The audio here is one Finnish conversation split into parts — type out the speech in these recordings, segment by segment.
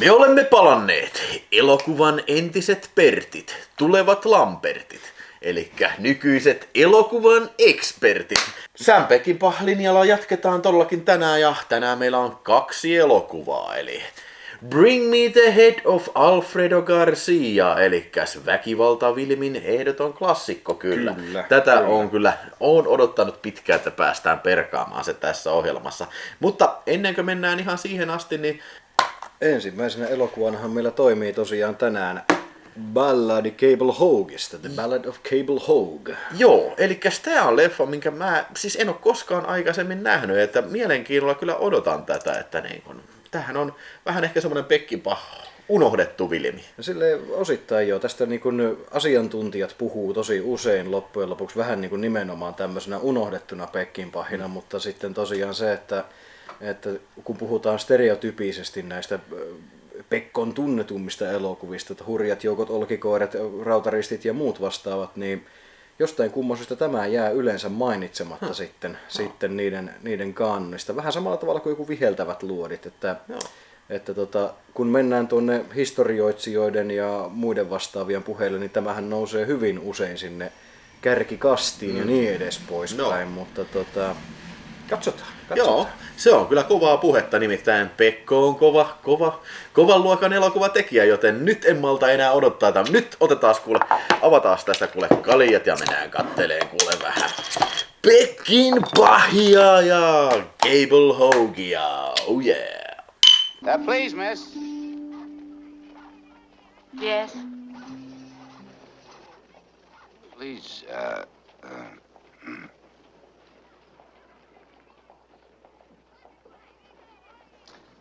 Me olemme palanneet, elokuvan entiset Pertit, tulevat Lambertit, eli nykyiset elokuvan ekspertit. Sam Peckinpah-linjalla jatketaan todellakin tänään ja tänään meillä on 2 elokuvaa, eli Bring Me the Head of Alfredo Garcia, eli väkivaltavilmin ehdoton klassikko kyllä. Tätä kyllä. On odottanut pitkään, että päästään perkaamaan se tässä ohjelmassa. Mutta ennen kuin mennään ihan siihen asti, niin ensimmäisenä elokuvanahan meillä toimii tosiaan tänään Balladi Cable Hoguesta, The Ballad of Cable Hogue. Joo, eli tää on leffa, minkä mä siis en ole koskaan aikaisemmin nähnyt, että mielenkiinnolla kyllä odotan tätä, että niin kun, tämähän on vähän ehkä semmoinen Peckinpah unohdettu vilmi. Silleen osittain joo, tästä niin kun asiantuntijat puhuu tosi usein loppujen lopuksi vähän niin kuin nimenomaan tämmöisenä unohdettuna Peckinpahina, mutta sitten tosiaan se, että kun puhutaan stereotypisesti näistä Pekkon tunnetummista elokuvista, että hurjat joukot, olkikoirat, rautaristit ja muut vastaavat, niin jostain kumman syystä tämä jää yleensä mainitsematta sitten niiden kaanonista. Vähän samalla tavalla kuin joku viheltävät luodit, että kun mennään tuonne historioitsijoiden ja muiden vastaavien puheille, niin tämähän nousee hyvin usein sinne kärkikastiin ja niin edes poispäin, mutta katsotaan. Joo, se on kyllä kovaa puhetta, nimittäin Pekko on kovan luokan elokuvatekijä, joten nyt en malta enää odottaa, että nyt avataan tästä kaljat ja mennään katteleen vähän Peckinpahia ja Cable Hogea, oh yeah. Please, miss. Yes. Please,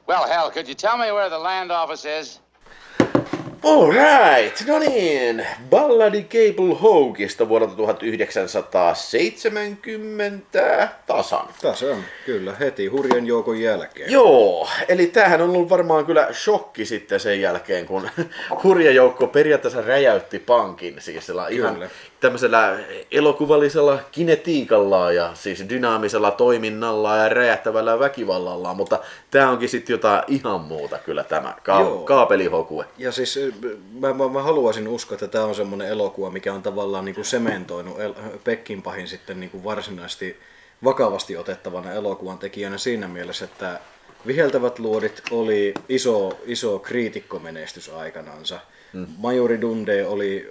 Well, hell, could you tell me where the land office is? Alright, no niin, Balladi Cable Hoguesta vuodelta 1970 tasan. Tasan, kyllä, heti hurjan joukon jälkeen. Joo, eli tämähän on ollut varmaan kyllä shokki sitten sen jälkeen, kun hurja joukko periaatteessa räjäytti pankin, siis ihan tämmöisellä elokuvallisella kinetiikalla ja siis dynaamisella toiminnalla ja räjähtävällä väkivallalla, mutta tämä onkin sitten jotain ihan muuta kyllä tämä kaapelihokue. Ja siis mä haluaisin uskoa, että tämä on semmoinen elokuva, mikä on tavallaan niin kuin sementoinut Peckinpahin sitten niin kuin varsinaisesti vakavasti otettavana elokuvan tekijänä siinä mielessä, että Viheltävät luodit oli iso kriitikkomenestys aikanansa. Majori Dundee oli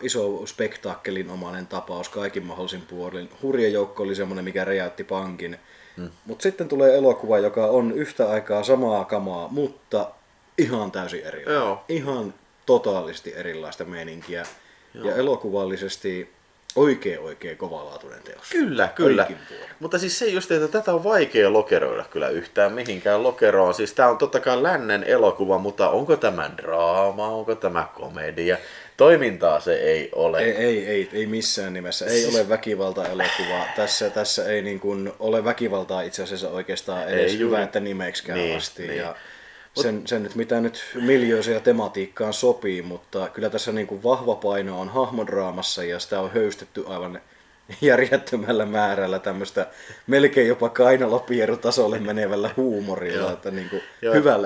iso spektaakkelinomainen tapaus kaikin mahdollisin puolin. Hurja joukko oli semmoinen, mikä räjäytti pankin. Mutta sitten tulee elokuva, joka on yhtä aikaa samaa kamaa, mutta ihan täysin erilainen. Joo. Ihan totaalisesti erilaista meininkiä. Joo. Ja elokuvallisesti oikein kovalaatuinen teos. Kyllä. Mutta siis se just, että tätä on vaikea lokeroida kyllä yhtään mihinkään lokeroon. Siis tää on totta kai lännen elokuva, mutta onko tämä draama, onko tämä komedia? Toimintaa se ei ole. Ei missään nimessä. Ei ole väkivalta-elokuva. Tässä ei niin kuin ole väkivaltaa itse asiassa oikeastaan edes hyvä, että nimeksikään asti. Niin. Ja sen nyt mitä nyt miljööseen ja tematiikkaan sopii, mutta kyllä tässä niin kuin vahva paino on hahmodraamassa ja sitä on höystetty aivan järjettömällä määrällä tämmöistä melkein jopa kainalopierutasolle menevällä huumorilla, että niin kuin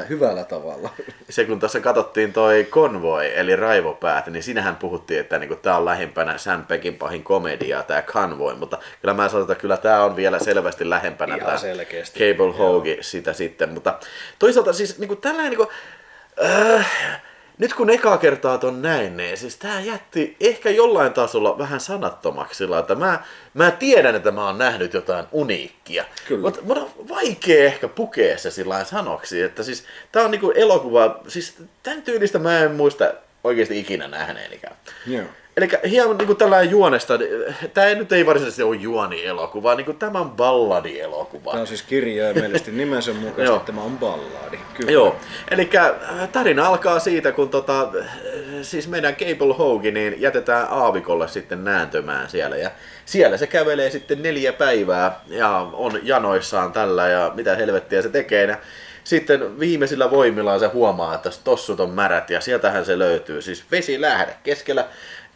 hyvällä tavalla. Se kun tässä katsottiin toi Convoy, eli Raivopäät, niin siinähän puhuttiin, että niin tämä on lähimpänä Sam Peckinpahin komediaa, tämä Convoy, mutta kyllä mä sanon, että kyllä tämä on vielä selvästi lähempänä tämä Cable Hogue sitä sitten, mutta toisaalta siis niin tällainen nyt kun ekaa kertaa ton näin, niin siis tää jätti ehkä jollain tasolla vähän sanattomaksi sillä, että mä tiedän, että mä oon nähnyt jotain uniikkia. Mutta mun on vaikea ehkä pukea se sillain sanoksi, että siis tää on niinku elokuva, siis tän tyylistä mä en muista oikeesti ikinä nähneenikään. Joo. Eli hieman niin tällainen juonesta, tämä nyt ei varsinaisesti ole juoni-elokuva, niin tämä on balladi-elokuva. Tämä on siis kirjaimellisesti nimensä mukaisesti, tämä on balladi. Kyllä. Joo, eli tarina alkaa siitä, kun siis meidän Cable Hogue niin jätetään aavikolle sitten nääntömään siellä. Ja siellä se kävelee sitten 4 päivää ja on janoissaan tällä ja mitä helvettiä se tekee. Ja sitten viimeisillä voimillaan se huomaa, että tossut on märät ja sieltähän se löytyy. Siis vesilähde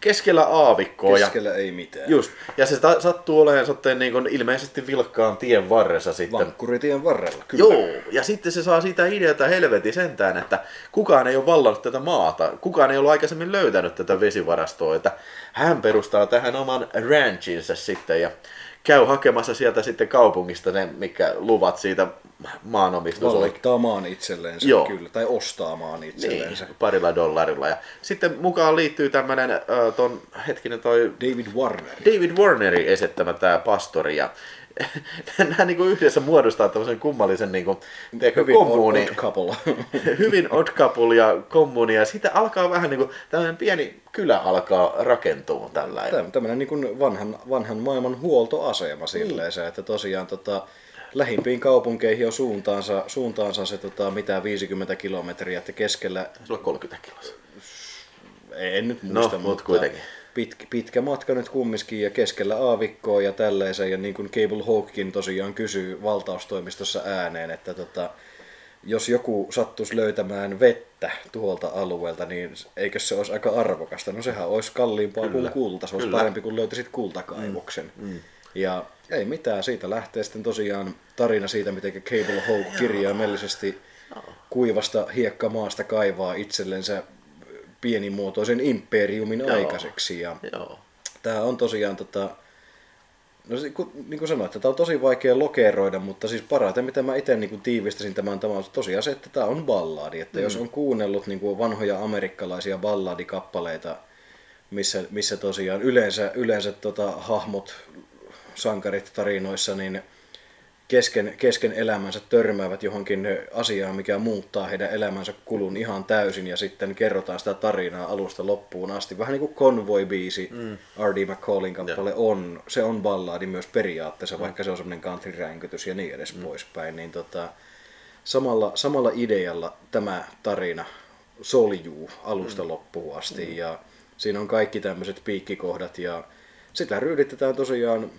keskellä aavikkoa. Keskellä ei mitään. Just. Ja se sattuu olemaan niin kuin ilmeisesti vilkkaan tien varressa sitten. Vankkuritien varrella, kyllä. Joo, ja sitten se saa siitä ideata helvetin sentään, että kukaan ei ole vallannut tätä maata, kukaan ei ollut aikaisemmin löytänyt tätä vesivarastoa, että hän perustaa tähän oman ranchinsa sitten ja käy hakemassa sieltä sitten kaupungista ne, mikä luvat siitä maanomistusoikeudesta. Valloittaa maan itsellensä, Joo. kyllä, tai ostaa maan itsellensä. Niin, $2. Ja sitten mukaan liittyy tämmönen toi David Warnerin esittämä tää pastori ja nämä niinku yhdessä muodostaa tämmöisen kummallisen niinku, Hyvin kommuuni. odd couple. Hyvin odd couple ja kommuni ja siitä alkaa vähän niinku tämmöinen pieni kylä alkaa rakentua tällainen. Tämmöinen niin kuin vanhan maailman huoltoasema silleen se, että tosiaan lähimpiin kaupunkeihin on suuntaansa se mitä 50 kilometriä, että keskellä... Se on 30 kiloa. En nyt muista, mutta kuitenkin. Pitkä matka nyt kumminkin ja keskellä aavikkoa ja tällaisen. Ja niin kuin Cable Hawkekin tosiaan kysyy valtaustoimistossa ääneen, että jos joku sattuisi löytämään vettä tuolta alueelta, niin eikö se olisi aika arvokasta? No sehän olisi kalliimpaa kuin kulta, se olisi parempi kuin löytäisit kultakaivoksen. Ja ei mitään, siitä lähtee sitten tosiaan tarina siitä, miten Cable Hawke kirjaimellisesti kuivasta hiekkamaasta kaivaa itsellensä pienimuotoisen imperiumin aikaiseksi. Ja tää on tosiaan niin kuin sanoin, että tämä on tosi vaikea lokeroida, mutta siis parhaiten mitä mä itse niin tiivistäisin tämä on tosiaan se, että tämä on balladi. Että jos on kuunnellut niin kuin vanhoja amerikkalaisia balladikappaleita, missä tosiaan yleensä hahmot, sankarit tarinoissa, niin kesken elämänsä törmäävät johonkin asiaan, mikä muuttaa heidän elämänsä kulun ihan täysin ja sitten kerrotaan sitä tarinaa alusta loppuun asti. Vähän niin kuin Convoy-biisi, R.D. McCallin kappale on, se on balladi myös periaatteessa, vaikka se on semmoinen country-ränkytys ja niin edes poispäin. Niin samalla idealla tämä tarina soljuu alusta loppuun asti ja siinä on kaikki tämmöiset piikkikohdat ja sitä ryyditetään tosiaan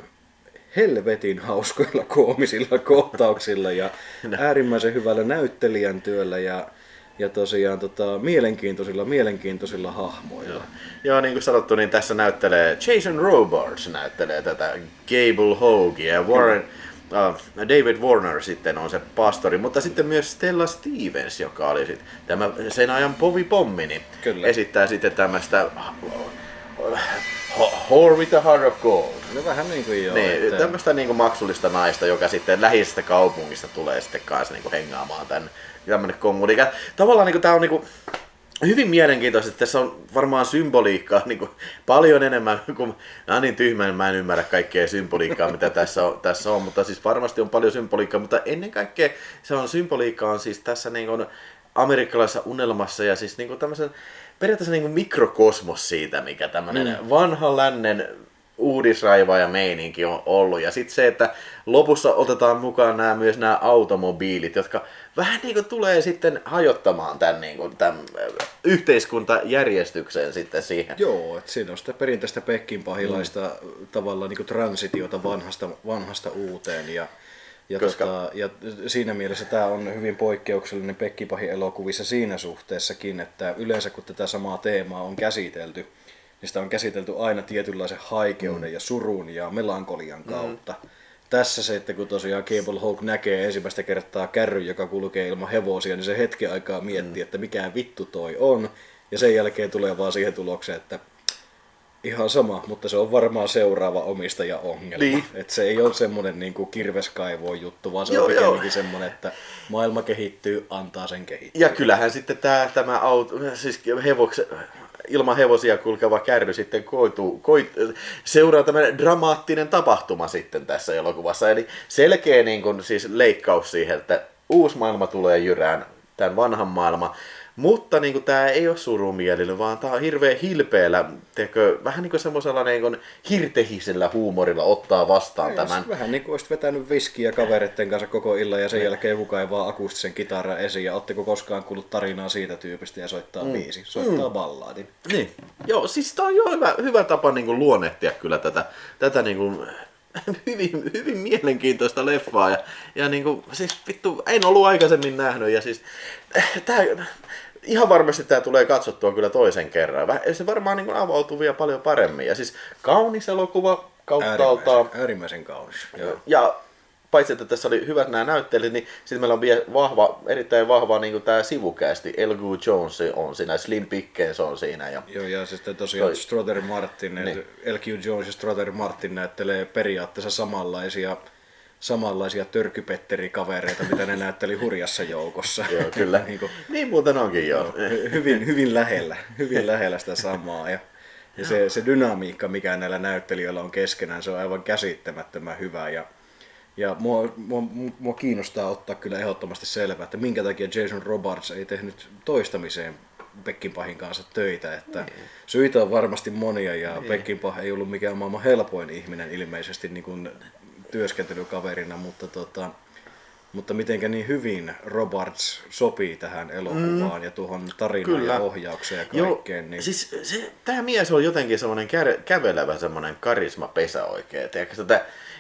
helvetin hauskoilla koomisilla kohtauksilla ja äärimmäisen hyvällä näyttelijän työllä ja tosiaan mielenkiintoisilla hahmoilla. Joo, niin kuin sanottu, niin tässä näyttelee Jason Robards näyttelee tätä Cable Hawke ja David Warner sitten on se pastori, mutta sitten myös Stella Stevens, joka oli sitten tämä sen ajan povipommi, niin esittää sitten tämmöistä Whore with a Heart of Gold. No vähän niin kuin joo. Niin, tämmöistä niin kuin maksullista naista, joka sitten lähisestä kaupungista tulee sitten kanssa niin kuin hengaamaan tämmönen kommuni. Tavallaan niin kuin, tää on niin kuin hyvin mielenkiintoista, että tässä on varmaan symboliikkaa niin kuin paljon enemmän kuin... Mä oon niin tyhmä, mä en ymmärrä kaikkea symboliikkaa, mitä tässä on, mutta siis varmasti on paljon symboliikkaa, mutta ennen kaikkea se on symboliikkaa on siis tässä niin kuin amerikkalaisessa unelmassa ja siis niin kuin tämmöisen periaatteessa niin kuin mikrokosmos siitä, mikä tämmöinen vanha lännen uudisraivaaja meininki on ollut. Ja sitten se, että lopussa otetaan mukaan myös nämä automobiilit, jotka vähän niin kuin tulee sitten hajottamaan tämän yhteiskuntajärjestykseen sitten siihen. Joo, että siinä on sitä perinteistä pekkinpahilaista tavallaan niin kuin transitiota vanhasta uuteen. Ja siinä mielessä tämä on hyvin poikkeuksellinen Pekkipahi-elokuvissa siinä suhteessakin, että yleensä kun tätä samaa teemaa on käsitelty, niin sitä on käsitelty aina tietynlaisen haikeuden ja surun ja melankolian kautta. Tässä se, että kun tosiaan Cable Hawke näkee ensimmäistä kertaa kärryn, joka kulkee ilman hevosia, niin se hetken aikaa miettii, että mikä vittu toi on. Ja sen jälkeen tulee vaan siihen tulokseen, että ihan sama, mutta se on varmaan seuraava omistaja-ongelma. Niin. Että se ei ole semmoinen niin kuin kirveskaivoon juttu, vaan se on pikemminkin semmoinen, että maailma kehittyy, antaa sen kehittyä. Ja kyllähän sitten tämä auto, siis ilman hevosia kulkeva kärry sitten seuraa tämmöinen dramaattinen tapahtuma sitten tässä elokuvassa. Eli selkeä niin kuin, siis leikkaus siihen, että uusi maailma tulee jyrään tämän vanhan maailman. Mutta niin kuin, tämä ei ole surumielinen, vaan tämä on hirveän hilpeällä, vähän niin kuin semmoisella niin kuin hirtehisellä huumorilla ottaa vastaan tämän. Vähän niin kuin olisit vetänyt viskiä kavereiden kanssa koko illan ja sen jälkeen joku kaivaa akustisen kitaran esiin. Ja ootteko koskaan kuullut tarinaa siitä tyypistä ja soittaa biisi, soittaa balladin. Niin. Joo, siis tämä on jo hyvä tapa niin kuin luonnehtia kyllä tätä niin kuin hyvin mielenkiintoista leffaa ja niinku, siis vittu, en ollut aikaisemmin nähnyt ja siis tää, ihan varmasti tää tulee katsottua kyllä toisen kerran. Se varmaan niinku avautuu vielä paljon paremmin ja siis kaunis elokuva kauttaaltaan. Äärimmäisen kaunis. Joo. Ja paitsi että tässä oli hyvät nämä näyttelijät, niin sitten meillä on vielä erittäin vahva niin tämä sivukästi. Elgu Jones on siinä, Slim Pickens on siinä. Joo, ja sitten tosiaan Strother Martin, niin. L.Q. Jones ja Strother Martin näyttelee periaatteessa samanlaisia törkypetterikavereita, mitä ne näytteli Hurjassa joukossa. Joo, kyllä. Niin muuten onkin joo. Hyvin lähellä sitä samaa. Ja se dynamiikka, mikä näillä näyttelijöillä on keskenään, se on aivan käsittämättömän hyvä. Ja mua kiinnostaa ottaa kyllä ehdottomasti selvää, että minkä takia Jason Robards ei tehnyt toistamiseen Peckinpahin kanssa töitä. Että syitä on varmasti monia ja Peckinpah ei ollut mikään maailman helpoin ihminen ilmeisesti niin kuin työskentelykaverina, mutta mitenkä niin hyvin Robards sopii tähän elokuvaan ja tuohon tarinaan kyllä. Ja ohjaukseen ja kaikkeen. Niin... Siis tämä mies on jotenkin semmoinen kävelevä semmoinen karismapesä oikein.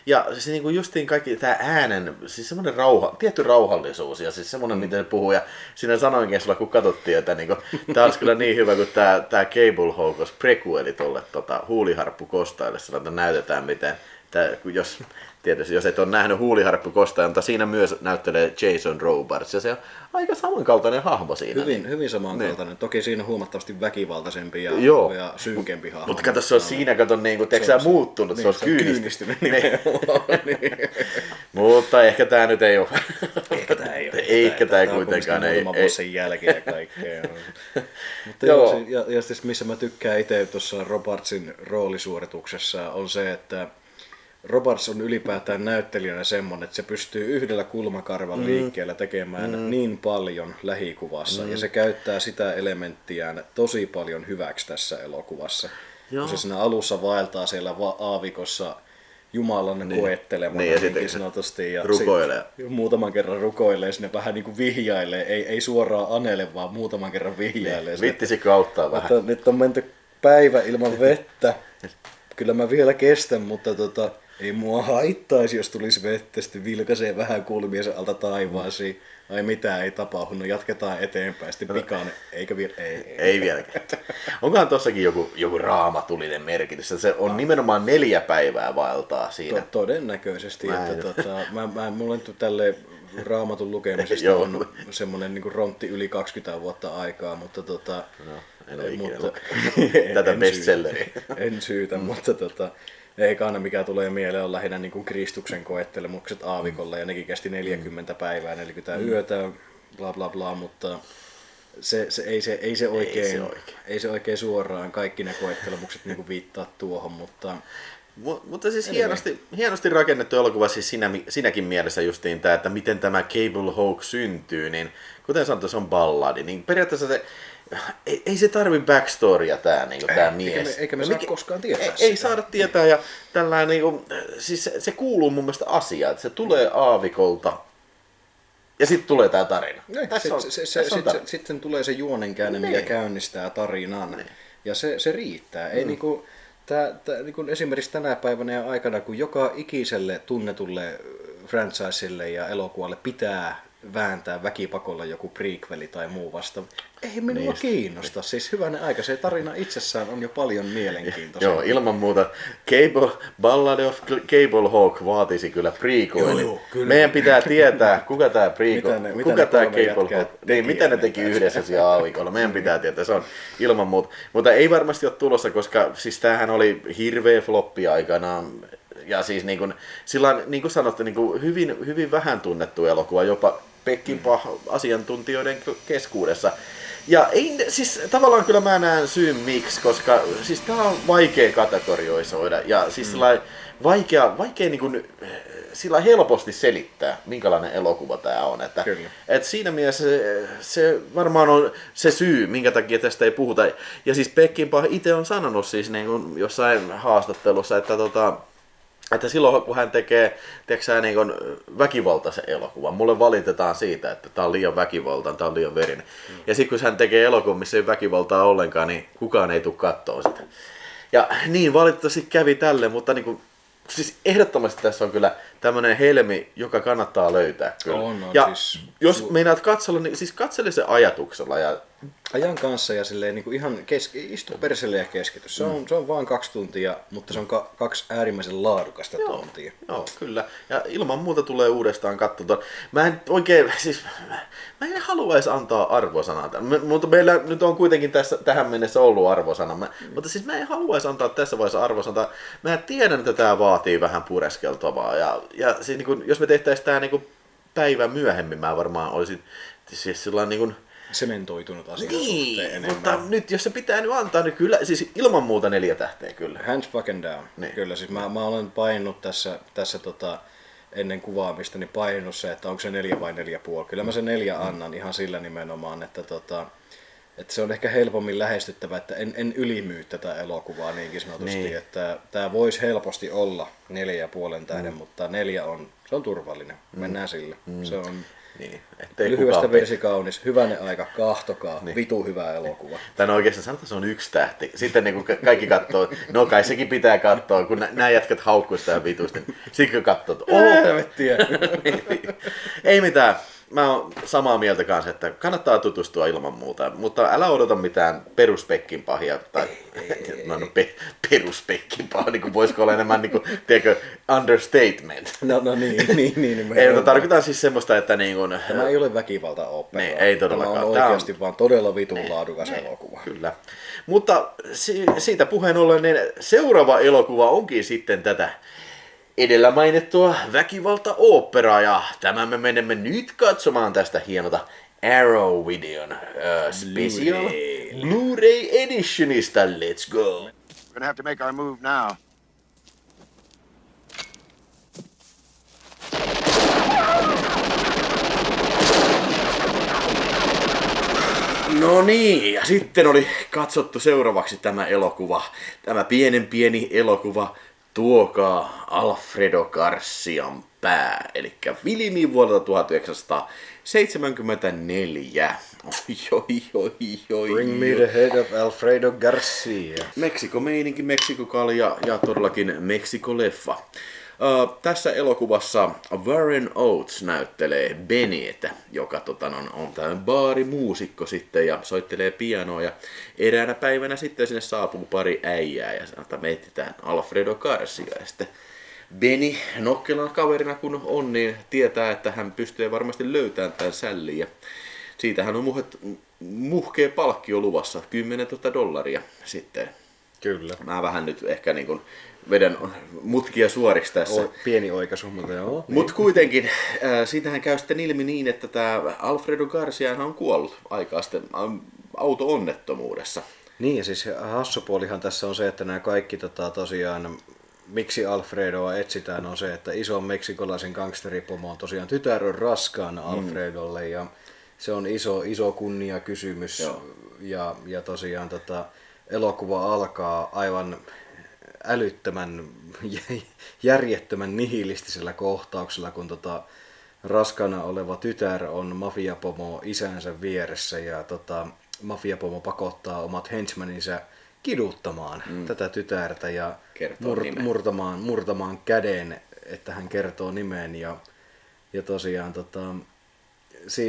Ja siis niinku justiin kaikki tämä äänen, siis semmoinen tietty rauhallisuus ja siis semmoinen miten se puhuu. Ja siinä sanoinkin sulla kun katsottiin, että niinku, tämä olisi kyllä niin hyvä kuin tämä Cable Hawkins prequeli tuolle Huuliharppu Kostaille. Että näytetään miten, tietysti jos et ole nähnyt Huuliharppu Kostaa, mutta siinä myös näyttelee Jason Robards ja se on aika samankaltainen hahmo siinä. Hyvin samankaltainen. Niin. Toki siinä on huomattavasti väkivaltaisempi ja synkempi hahmo. Mutta kato, se on siinä niin muuttunut, se on kyynistynyt. Mutta ehkä tämä nyt ei ole. Ehkä tämä ei kuitenkaan. Muutama vuosi sen jälkeen ja kaikkea. Mutta ja siis missä mä tykkään itse tuossa Robardsin roolisuorituksessa on se, että Robards on ylipäätään näyttelijänä semmoinen, että se pystyy yhdellä kulmakarvan liikkeellä tekemään niin paljon lähikuvassa ja se käyttää sitä elementtiään tosi paljon hyväksi tässä elokuvassa. Kun se siinä alussa vaeltaa siellä aavikossa Jumalan koettelemana niin sanotusti ja rukoilee. Muutaman kerran rukoilee, sinne vähän niin kuin vihjailee, ei suoraan anele, vaan muutaman kerran vihjailee. Vittisikö auttaa vähän? Nyt on menty päivä ilman vettä. Kyllä mä vielä kestän, mutta ei mua haittaisi, jos tulisi vettä, sitten vilkaisee vähän kulmiensa alta taivaasiin. Ai mitään, ei tapahdu, no jatketaan eteenpäin, sitten pikainen, eikä vielä, ei vieläkään. Onkohan tossakin joku raamatullinen merkitys, se on nimenomaan 4 päivää vaeltaa siinä. Todennäköisesti, että mulla on tälle raamatun lukemisesta on semmoinen niin kuin rontti yli 20 vuotta aikaa, mutta en ole ikinä tätä bestselleriä. En syytä, mutta eikä aina mikä tulee mieleen on lähinnä niin kuin Kristuksen koettelemukset aavikolla ja nekin kesti 40 päivää, 40 yötä, bla bla bla, mutta ei se oikein suoraan kaikki ne koettelemukset niin kuin viittaa tuohon, mutta siis hienosti rakennettu elokuva siis sinäkin mielessä justiin tämä, että miten tämä Cable Hawk syntyy, niin kuten sanottu, se on balladi, niin periaatteessa se ei se tarvi backstorya tää mies. Eikä me saa koskaan tietää ei saada tietää ja tällainen niinku, siis se kuuluu mun mielestä asiaan, että se tulee aavikolta ja sitten tulee tää tarina. Sitten tulee se juonenkäänne, mikä käynnistää tarinan ja se riittää. Ei niinku niin esimerkiksi tänä päivänä ja aikana, kun joka ikiselle tunnetulle franchiselle ja elokuvalle pitää vääntää väkipakolla joku prequeli tai muu vastaava. Ei minua kiinnosta. Siis hyvänen aika, se tarina itsessään on jo paljon mielenkiintoista. Joo, ilman muuta. Ballad of Cable Hawk vaatisi kyllä prequelin. Meidän pitää tietää, kuka tämä prequel, kuka tämä Cable Hawk, mitä ne teki yhdessä siellä aavikolla. Meidän pitää tietää, se on ilman muuta. Mutta ei varmasti ole tulossa, koska siis tämähän oli hirveä floppi aikanaan. Ja siis niin kuin sanottu, niin hyvin vähän tunnettu elokuva, jopa Peckinpah asiantuntijoiden keskuudessa. Ja siis tavallaan kyllä mä näen syyn miksi, koska siis tää on vaikea kategorisoida ja siis vaikea niin kuin, sillä helposti selittää, minkälainen elokuva tää on. Että siinä mielessä se varmaan on se syy, minkä takia tästä ei puhuta. Ja siis Peckinpah itse on sanonut siis niin kuin jossain haastattelussa, että silloin kun hän tekee niin väkivaltaisen elokuvan, mulle valitetaan siitä, että tää on liian väkivaltainen, tää on liian verinen. Ja sitten kun hän tekee elokuvan, missä ei väkivaltaa ollenkaan, niin kukaan ei tule katsoa sitä. Ja niin valitettavasti kävi tälle, mutta niin kuin, siis ehdottomasti tässä on kyllä tämmönen helmi, joka kannattaa löytää kyllä. On, ja siis jos meinaat katsella, niin siis katsele se ajatuksella. Ja ajan kanssa ja silleen niin kuin ihan istu perselle ja keskity. Se on vain 2 tuntia, mutta se on 2 äärimmäisen laadukasta tuntia. Joo, kyllä. Ja ilman muuta tulee uudestaan katsoa. Mä en oikein, siis mä en haluaisi antaa arvosanaa. Mutta meillä nyt on kuitenkin tähän mennessä ollut arvosana. Mutta siis mä en haluaisi antaa tässä vaiheessa arvosanaa. Mä tiedän, että tämä vaatii vähän pureskeltavaa. Ja siis niin kun, jos me tehtäisiin tämä niin päivä myöhemmin, mä varmaan olisin siis sillä niin kuin sementoitunut asian niin, suhteen enemmän. Mutta nyt jos se pitää nyt antaa, niin kyllä, siis ilman muuta 4 tähteä kyllä. Hands fucking down. Niin. Kyllä, siis mä olen painunut tässä ennen kuvaamista, niin painunut se, että onko se 4 vai 4,5. Kyllä mä sen 4 annan ihan sillä nimenomaan, että se on ehkä helpommin lähestyttävä, että en ylimyy tätä elokuvaa niinkin sanotusti, niin. Että tämä voisi helposti olla 4,5 tähden, mutta 4 se on turvallinen. Mennään sillä. Se on Niin, lyhyestä virsi kaunis, hyvänen aika, kahtokaa, niin. Vitu hyvä elokuva. Tän oikeastaan sanotaan, se on 1 tähti. Sitten niin kun kaikki katsoo, no kai sekin pitää katsoa, kun nämä jätkät haukkuu sitä vitusta. Niin sitten kun katsoo, helvettiä. Ei mitään. Mä oon samaa mieltä kanssa, että kannattaa tutustua ilman muuta, mutta älä odota mitään peruspekkinpahia tai peruspekkinpahia, niin kuin voisiko olla enemmän niin kuin, tiedätkö, understatement. No niin. Ei, mutta tarkoitan siis semmoista, että niin kuin, tämä ei ole väkivaltaoopperaa. Niin, ei todellakaan. Tämä on oikeasti vaan todella vitun laadukas elokuva. Kyllä. Mutta siitä puheen ollen, niin seuraava elokuva onkin sitten tätä edellä mainittua väkivaltaoopperaa, ja tämän me menemme nyt katsomaan tästä hienota Arrow-videon special Blu-ray editionista. Let's go! We're gonna have to make our move now. No niin, ja sitten oli katsottu seuraavaksi tämä elokuva, tämä pieni elokuva, Tuokaa Alfredo Garcian pää, eli filmi vuodelta 1974. Bring me the head of Alfredo Garcia. Meksiko-meininki, Meksikokalja ja todellakin Meksiko-leffa. Tässä elokuvassa Warren Oates näyttelee Bennytä, joka on tämmöinen baarimuusikko sitten ja soittelee pianoa. Ja eräänä päivänä sitten sinne saapuu pari äijää ja sanoo, että me etsitään Alfredo Garcia. Ja sitten Benny nokkelan kaverina kun on, niin tietää, että hän pystyy varmasti löytämään tämän sällin. Ja siitähän on muhkea palkkio luvassa, $10,000 sitten. Kyllä. Mä vähän nyt ehkä niin kuin vedän mutkia suoriksi tässä. Pieni oikaisu, mutta joo. Mutta kuitenkin, siitähän käy sitten ilmi niin, että tämä Alfredo Garcia on kuollut aikaa sitten auto-onnettomuudessa. Niin, ja siis hassupuolihan tässä on se, että nämä kaikki tosiaan, miksi Alfredoa etsitään, on se, että ison meksikolaisen gangsteripomo on tosiaan tytär on raskaana Alfredolle, ja se on iso kunniakysymys. Joo. Ja tosiaan elokuva alkaa aivan älyttömän, järjettömän nihilistisellä kohtauksella, kun raskana oleva tytär on mafiapomo isänsä vieressä ja mafiapomo pakottaa omat henchmaninsa kiduttamaan tätä tytärtä ja murtamaan käden, että hän kertoo nimen ja tosiaan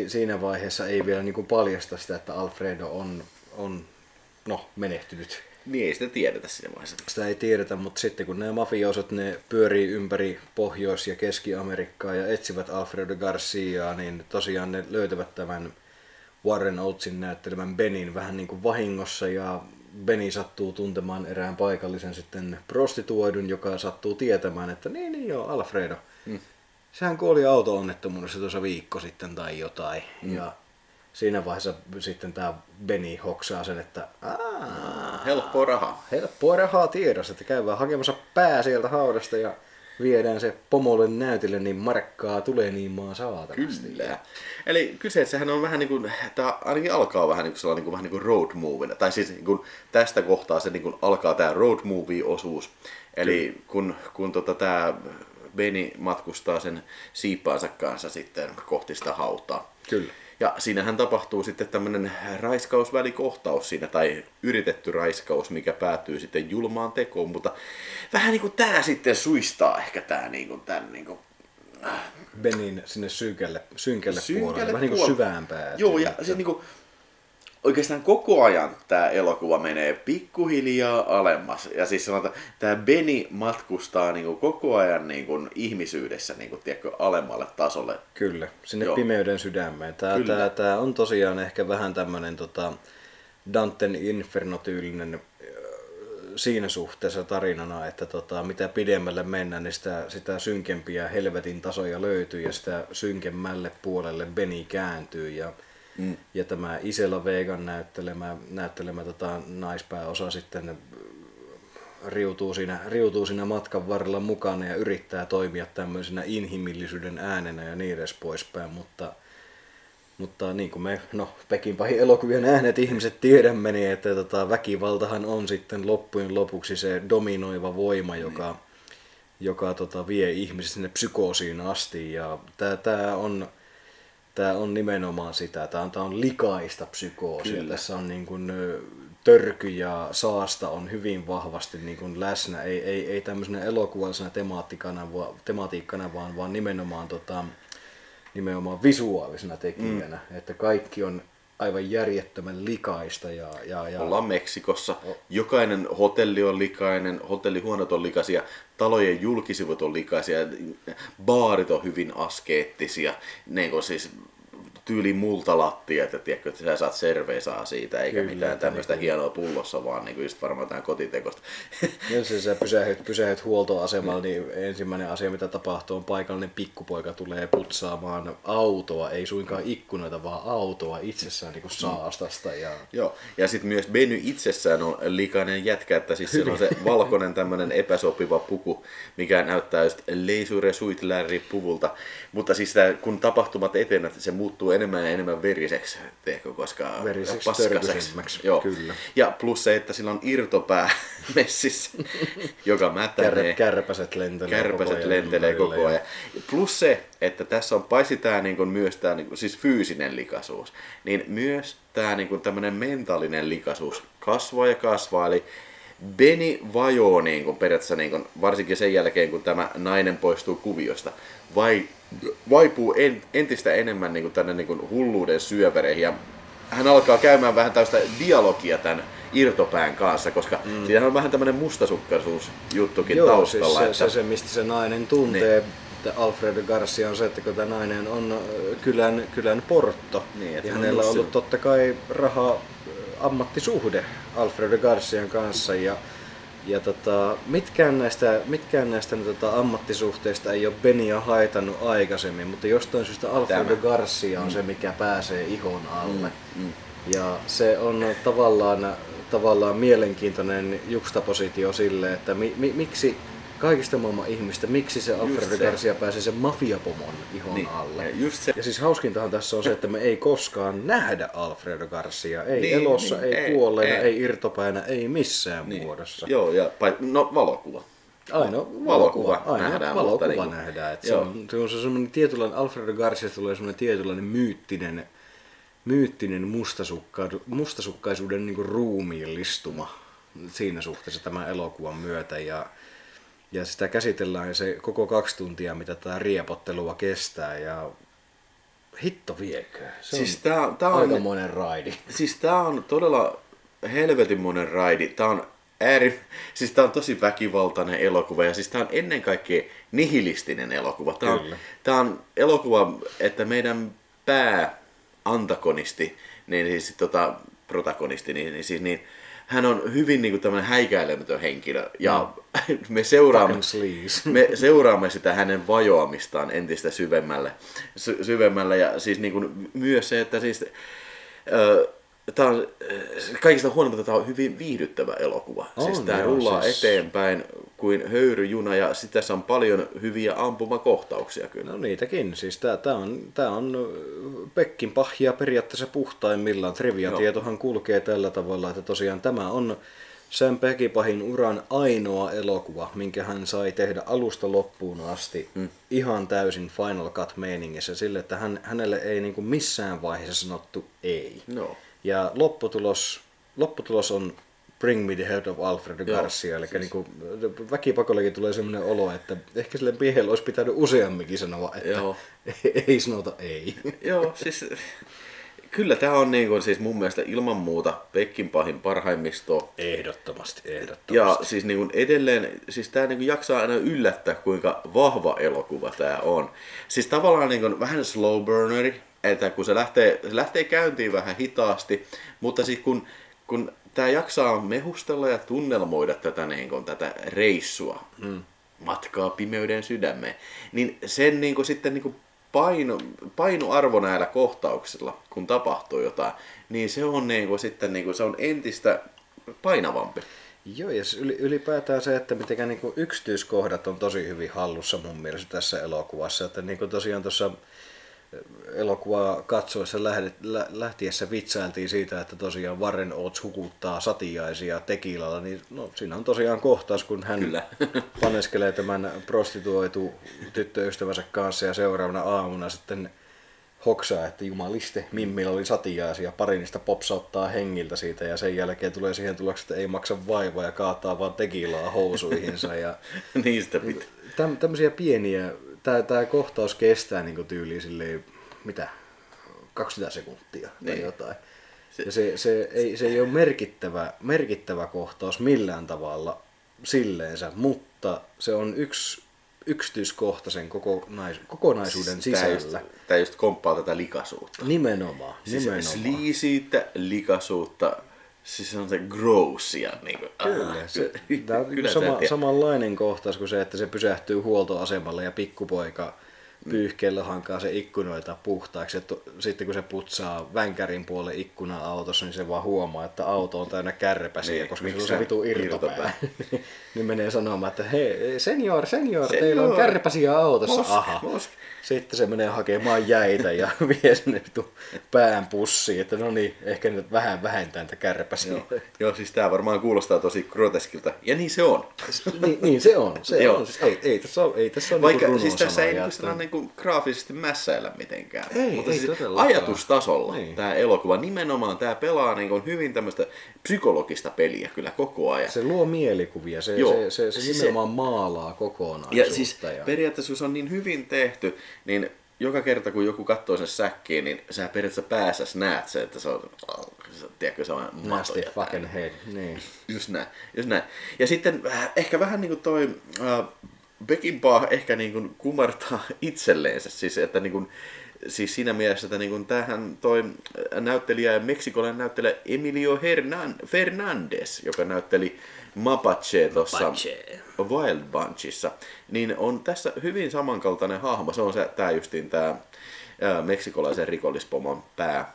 siinä vaiheessa ei vielä niin kuin paljasta sitä, että Alfredo on menehtynyt. Niin ei sitä tiedetä siinä vaiheessa. Sitä ei tiedetä, mutta sitten kun nämä mafiosot ne pyörii ympäri Pohjois- ja Keski-Amerikkaa ja etsivät Alfredo Garciaa, niin tosiaan ne löytävät tämän Warren Oatesin näyttelemän Benin vähän niin kuin vahingossa ja Benny sattuu tuntemaan erään paikallisen sitten prostituoidun, joka sattuu tietämään, että niin joo, Alfredo. Sehän kuoli auto-onnettomuudessa tuossa viikko sitten tai jotain. Ja siinä vaiheessa sitten tämä Benny hoksaa sen, että helppoa rahaa. Helppoa rahaa tiedossa, että käydään hakemassa pää sieltä haudasta ja viedään se pomolle näytille, niin markkaa tulee niin maan saatanasti. Kyllä. Eli kyseessähän on vähän niin kuin, tämä ainakin alkaa vähän niin kuin, vähän niin kuin road movie, tai siis niin kuin tästä kohtaa se niin kuin alkaa tämä road movie-osuus. Eli kun tämä Benny matkustaa sen siippaansa kanssa sitten kohti sitä hautaa. Kyllä. Ja siinähän tapahtuu sitten tämmöinen raiskausvälikohtaus siinä, tai yritetty raiskaus, mikä päätyy sitten julmaan tekoon, mutta vähän niin kuin tää sitten suistaa ehkä tää tämän Benin sinne synkälle puolelle, vähän niin kuin syvään päätyyn. Joo, ja se niin kuin, oikeastaan koko ajan tämä elokuva menee pikkuhiljaa alemmas. Ja siis sanotaan, tämä Benny matkustaa niin kuin koko ajan niin kuin ihmisyydessä niin kuin, tiedätkö, alemmalle tasolle. Kyllä, sinne Joo. pimeyden sydämeen. Tämä on tosiaan ehkä vähän tämmöinen Danten Inferno-tyylinen siinä suhteessa tarinana, että mitä pidemmälle mennään, niin sitä synkempiä helvetin tasoja löytyy ja sitä synkemmälle puolelle Benny kääntyy. Ja tämä Isela Vegan näyttelemä naispääosa sitten riutuu siinä matkan varrella mukana ja yrittää toimia tämmöisenä inhimillisyyden äänenä ja niin edes poispäin, mutta niin kuin me Pekinpahin elokuvien äänet ihmiset tiedämme, niin että väkivaltahan on sitten loppujen lopuksi se dominoiva voima, joka vie ihmiset sinne psykoosiin asti, ja Tämä on nimenomaan sitä. Tämä on likaista psykoosia. Kyllä. Tässä on niin kuin törky ja saasta on hyvin vahvasti niin kuin läsnä. Ei tämmöisenä elokuvallisena tematiikkana, vaan nimenomaan visuaalisena tekijänä. Että kaikki on aivan järjettömän likaista. Ja Ollaan Meksikossa. Jokainen hotelli on likainen, hotellihuoneet on likaisia, talojen julkisivut on likaisia, baarit on hyvin askeettisia, niin kuin siis tyyli multalattiat, että tiedätkö, että sä saat serveisaa siitä, eikä Kyllä, mitään tämmöistä niin hienoa pullossa, vaan niin kuin just varmaan tämän kotitekosta. Jos sä pysähyt huoltoasemalla, niin ensimmäinen asia mitä tapahtuu on paikallinen pikkupoika tulee putsaamaan autoa, ei suinkaan ikkunoita, vaan autoa itsessään niin kuin saastasta. Joo, ja sitten myös Benny itsessään on likainen jätkä, että siis siellä on se valkoinen tämmöinen epäsopiva puku, mikä näyttää just Leisure Suit Larry -puvulta, mutta siis kun tapahtumat etenevät, se muuttuu enemmän ja enemmän veriseksi, koska paskaseksi. Joo. Kyllä. Ja plus se, että sillä on irtopää messissä, joka mätänee. Kärpäset lentelee koko ajan. Plus se, että tässä on paitsi tämä niin myös tämä niin siis fyysinen likaisuus, niin myös tämä niin tämmöinen mentaalinen likaisuus kasvaa ja kasvaa. Eli Benny vajoo niin periaatteessa niin varsinkin sen jälkeen, kun tämä nainen poistuu kuviosta, vaipuu entistä enemmän niin tänne niin hulluuden syövereihin. Ja hän alkaa käymään vähän tällaista dialogia tämän irtopään kanssa, koska siinä on vähän tämmöinen mustasukkaisuusjuttukin taustalla. Siis se, mistä se nainen tuntee, niin. Alfredo Garcia on se, että kun tämä nainen on kylän portto, niin, ja hänellä on ollut totta kai ammattisuhde Alfredo Garcian kanssa, ja mitkään näistä ammattisuhteista ei ole Bennyä haitannut aikaisemmin, mutta jostain syystä Alfredo Garcia on se, mikä pääsee ihon alle. Ja se on tavallaan mielenkiintoinen juxtapositio sille, että miksi kaikista maailman ihmistä, miksi se Alfredo Garcia pääsee sen mafiapomon ihon alle. Ja siis hauskintahan tässä on se, että me ei koskaan nähdä Alfredo Garcia, ei elossa, ei kuolleena, ei irtopäänä, ei missään muodossa. Joo, ja valokuva. Ainoa valokuva nähdään. Että se on semmoinen tietynlainen, Alfredo Garcia tulee semmoinen tietynlainen myyttinen mustasukkaisuuden niin kuin ruumiillistuma siinä suhteessa tämän elokuvan myötä. Ja sitä käsitellään se koko 2 tuntia, mitä tämä riepottelua kestää, ja hitto viekö. Se siis on aikamoinen raidi. Siis tää on todella helvetinmoinen raidi. Tää on tää on tosi väkivaltainen elokuva, ja siis tää on ennen kaikkea nihilistinen elokuva. Tää on elokuva, että meidän pääantagonisti, niin siis protagonisti, niin hän on hyvin niin kuin tämmöinen häikäilemätön henkilö, ja me seuraamme sitä hänen vajoamistaan entistä syvemmälle, ja siis niin kuin myös se, että siis tämä on kaikista huolimatta tämä on hyvin viihdyttävä elokuva. Siis tämä rullaa eteenpäin kuin höyryjuna, ja tässä on paljon hyviä ampumakohtauksia kyllä. No niitäkin. Siis tää on Pekinpahia periaatteessa puhtaimmillaan. Trivia-tietohan kulkee tällä tavalla, että tosiaan tämä on Sam Peckinpahin uran ainoa elokuva, minkä hän sai tehdä alusta loppuun asti ihan täysin Final Cut-meiningissä sille, että hänelle ei niin kuin missään vaiheessa sanottu ei. No. Ja lopputulos on Bring Me the Head of Alfredo Garcia, eli siis niin kuin, väkipakollakin tulee sellainen olo, että ehkä sille miehelle olisi pitänyt useamminkin sanoa, että ei sanota ei. Joo, siis kyllä tämä on niin kuin, siis mun mielestä ilman muuta Peckinpahin parhaimmistoa. Ehdottomasti. Ja siis niin kuin edelleen, siis tämä niin kuin jaksaa aina yllättää, kuinka vahva elokuva tämä on. Siis tavallaan niin kuin vähän slow burneri, että kun se lähtee käyntiin vähän hitaasti, mutta siis kun tämä jaksaa mehustella ja tunnelmoida tätä, niin kuin, tätä reissua, matkaa pimeyden sydämeen, niin sen niin kuin, sitten niin kuin painoarvo näillä kohtauksilla, kun tapahtuu jotain, niin se on, niin kuin, sitten, niin kuin, se on entistä painavampi. Joo, ja ylipäätään se, että mitenkä niinku yksityiskohdat on tosi hyvin hallussa mun mielestä tässä elokuvassa, että niinku tosiaan tuossa elokuvaa katsoessa lähtiessä vitsailtiin siitä, että tosiaan Warren Oates hukuttaa satiaisia tekilalla, niin no, siinä on tosiaan kohtaus, kun hän paneskelee tämän prostituoitu tyttöystävänsä kanssa ja seuraavana aamuna sitten hoksaa, että jumaliste, Mimmillä oli satiaisia, pari niistä popsauttaa hengiltä siitä ja sen jälkeen tulee siihen tulokseen, että ei maksa vaivaa ja kaataa vaan tekilaa housuihinsa. Ja niistä pitää. Tämmöisiä pieniä, tää kohtaus kestää niinku tyyliin silleen, mitä, 20 sekuntia tai jotain. Ja se ei ole merkittävä kohtaus millään tavalla silleensä, mutta se on yksi yksityiskohtaisen kokonaisuuden sisällä. Tämä just komppaa tätä likaisuutta. Nimenomaan. Sliisyyttä, likaisuutta, siis on se grossia. Niin kuin, Tämä on samanlainen kohtaus kuin se, että se pysähtyy huoltoasemalle ja pikkupoika pyyhkeellä hankaa se ikkunoita puhtaaksi. Ja sitten kun se putsaa vänkärin puolen ikkunan autossa, niin se vaan huomaa, että auto on täynnä kärpäsiä, koska se on se vitu irtopää. Niin menee sanomaan, että hei, senior, teillä on kärpäsiä autossa. Aha. Sitten se menee hakemaan jäitä ja vie sinne pään pussiin, että no niin, ehkä nyt vähän vähentää niitä kärpäsiä. Joo, siis tää varmaan kuulostaa tosi groteskilta. Ja niin se on. niin se on. Ei tässä ole vaikka niinku siis tässä ei niinku graafisesti mässäillä mitenkään. Mutta siis ajatustasolla tämä elokuva, nimenomaan tämä pelaa niinku hyvin tämmöistä psykologista peliä kyllä koko ajan. Se luo mielikuvia, se nimenomaan maalaa kokonaisuutta. Ja siis periaatteessa kun se on niin hyvin tehty, niin joka kerta kun joku katsoo sen säkkiin, niin sä periaatteessa päässäs näet se, että se on, tiedätkö, se on nasty fucking head. Niin. Just näin. Ja sitten ehkä vähän niin kuin toi Peckinpah ehkä niin kuin kumartaa itselleensä, siis että niin kuin, siis siinä mielessä, että niin tämähän toi näyttelijä, meksikolainen näyttelijä Emilio Fernandez, joka näytteli Mapache tuossa Wild Bunchissa, niin on tässä hyvin samankaltainen hahmo. Se on tää justiin tää meksikolaisen rikollispomon pää.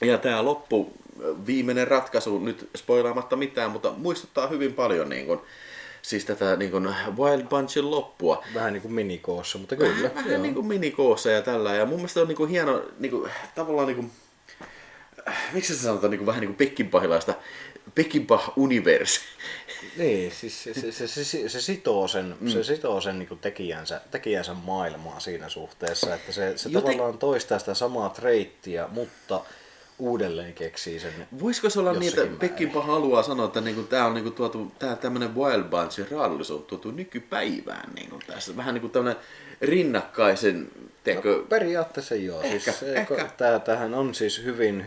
Ja tää viimeinen ratkaisu, nyt spoilaamatta mitään, mutta muistuttaa hyvin paljon niin kuin, siis tätä niin kuin Wild Bunchin loppua. Vähän niin kuin minikoossa, mutta kyllä. Vähän niin kuin minikoossa ja tällä. Ja mun mielestä on niin kuin hieno, niin kuin, tavallaan niin kuin, miksi se sanotaan niin kuin, vähän niin kuin Peckinpahilaista, Peckinpah-universi. Niin, siis se sitoo sen niin kuin tekijänsä maailmaa siinä suhteessa, että se tavallaan toistaa sitä samaa treittiä, mutta uudelleen keksii sen. Voisiko se olla niin, että Peckinpah haluaa sanoa, että niinku tää on niinku tuotu, tää tämmönen Wild Bunchin raadollisuus on tuotu nykypäivään niinku tässä. Vähän niinku tämmönen rinnakkaisen, no, periaatteessa joo. Ehkä. Tämähän on siis hyvin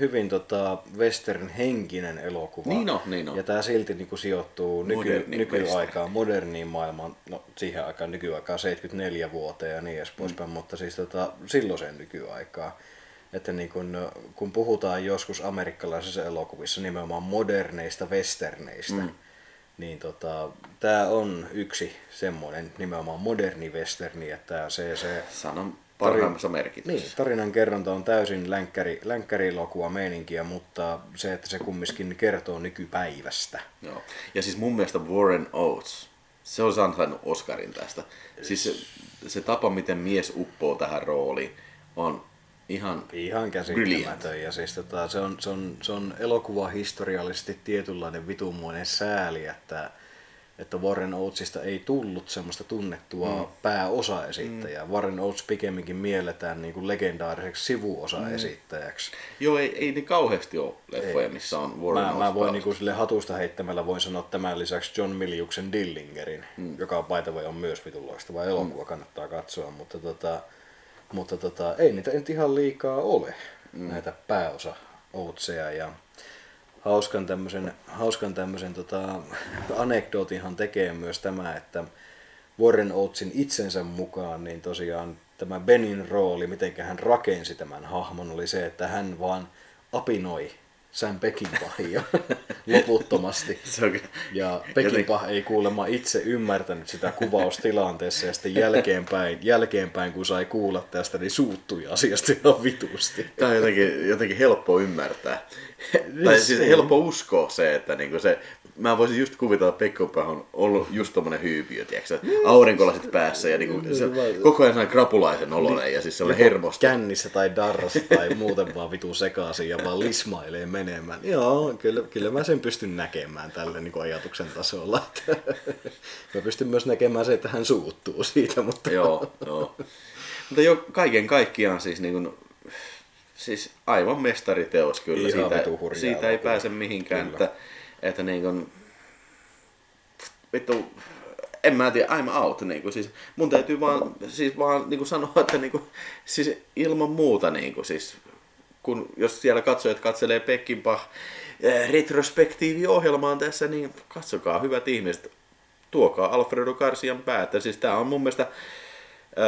western henkinen elokuva. Niin on. Ja tää silti niinku sijoittuu nykyaikaan, moderniin maailmaan, no siihen aikaan nykyaikaan 74 vuoteen ja niin edes poispäin, mutta siis silloiseen nykyaikaan. Että niin kun puhutaan joskus amerikkalaisissa elokuvissa nimenomaan moderneista westerneistä, niin tämä on yksi semmoinen nimenomaan moderni westerni, että se sanon parhaimmassa merkityksessä. Niin, tarinan kerronta on täysin länkkärilokua meininkiä, mutta se, että se kumminkin kertoo nykypäivästä. Joo. Ja siis mun mielestä Warren Oates, se on ansainnut Oscarin tästä. Siis se tapa, miten mies uppoo tähän rooliin, on Ihan käsittämätön. Ja siis se on elokuvahistoriallisesti tietynlainen vitumuinen sääli, että Warren Oatesista ei tullut semmoista tunnettua pääosaesittäjää. Warren Oates pikemminkin mielletään niin kuin legendaariseksi sivuosaesittäjäksi. Joo, ei niin kauheasti ole leffoja, missä on Warren Oates. Mä voin niin sille hatusta heittämällä voin sanoa tämän lisäksi John Miliuksen Dillingerin, joka by the way on myös vitun loistava elokuva, kannattaa katsoa, mutta ei niitä nyt ihan liikaa ole, näitä pääosa Oatesia. Ja hauskan tämmöisen anekdootinhan tekee myös tämä, että Warren Oatesin itsensä mukaan niin tosiaan tämä Benin rooli, miten hän rakensi tämän hahmon, oli se, että hän vaan apinoi Sam Peckinpahia loputtomasti. Ja Peckinpah ei kuulemma itse ymmärtänyt sitä kuvaustilanteessa ja sitten jälkeenpäin kun sai kuulla tästä, niin suuttui asiasta ihan vitusti. Tämä on jotenkin helppo ymmärtää. Tai siis helppo uskoa se, että niinku se, mä voisin just kuvitella, että Peckinpah on ollut just tommonen hyypiö, tiiäksä, aurinkolasit päässä ja niinku se koko ajan sellainen krapulaisen oloinen ja siis sellainen hermosta. Kännissä tai darrassa tai muuten vaan vitu sekaisin ja vaan lismailee menemään. Joo, kyllä mä sen pystyn näkemään tällä niin ajatuksen tasolla. Mä pystyn myös näkemään se, että hän suuttuu siitä. Mutta Joo. Mutta jo kaiken kaikkiaan siis niin siis aivan mestariteos kyllä. Siitä ei pääse mihinkään. Että niin kuin, vittu, en mä tiedä, I'm out. Niin kuin, siis mun täytyy vaan niin kuin sanoa, että niin kuin, siis ilman muuta, niin kuin, siis, jos siellä katsojat katselee Peckinpah retrospektiiviohjelmaan tässä, niin katsokaa hyvät ihmiset, tuokaa Alfredo Garcian päätä. Siis tää on mun mielestä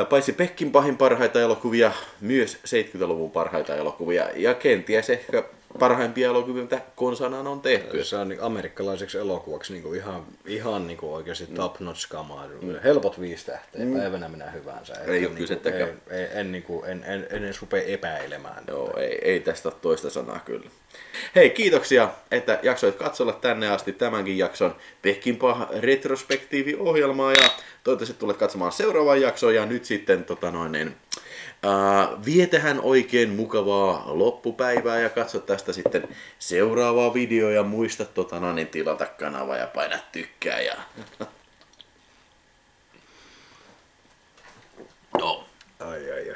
paitsi Peckinpahin parhaita elokuvia, myös 70-luvun parhaita elokuvia ja kenties ehkä parhaimpia elokuvia, mitä konsanaan on tehty. Se on niin amerikkalaiseksi elokuvaksi niin kuin ihan niin kuin oikeasti top notch kamaa. Helpot 5 tähteä, päivänä minä hyvänsä. Ei ole kysettäkään. En edes rupea epäilemään. Joo, ei tästä ole toista sanaa kyllä. Hei, kiitoksia, että jaksoit katsella tänne asti tämänkin jakson Peckinpah retrospektiiviohjelmaa ja toivottavasti tulet katsomaan seuraavaan jaksoon ja nyt sitten vietähän oikein mukavaa loppupäivää ja katso tästä sitten seuraavaa videoa ja muista tilata kanava ja paina tykkää ja no. Ai.